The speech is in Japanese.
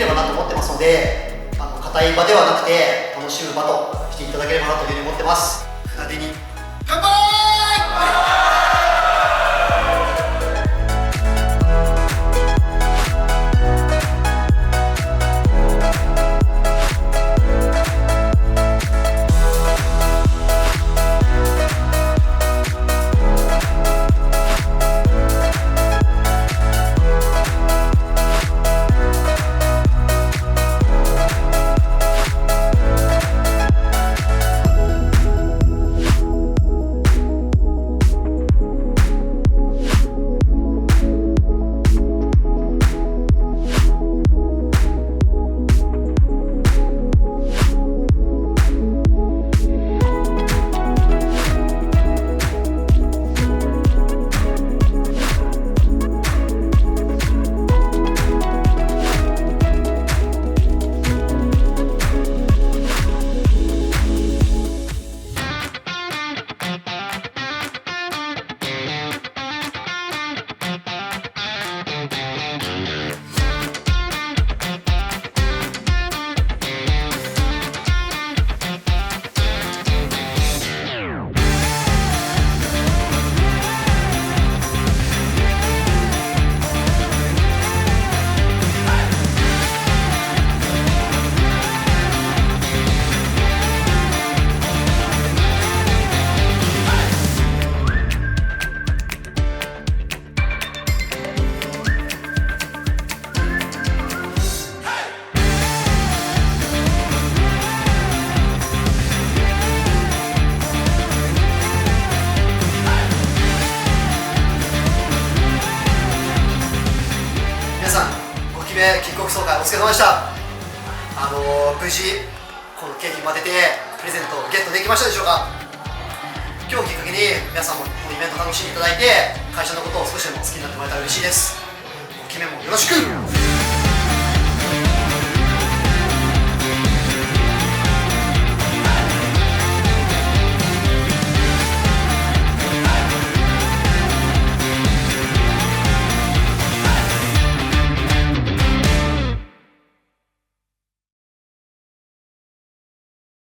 ればなと思ってますので、硬い場ではなくて楽しむ場としていただければなというふうに思ってます。船出に乾杯！5期目キックオフ総会お疲れ様でした。無事この景品も当ててプレゼントをゲットできましたでしょうか。今日をきっかけに皆さんもこのイベント楽しんでいただいて会社のことを少しでも好きになってもらえたら嬉しいです。5期目もよろしく。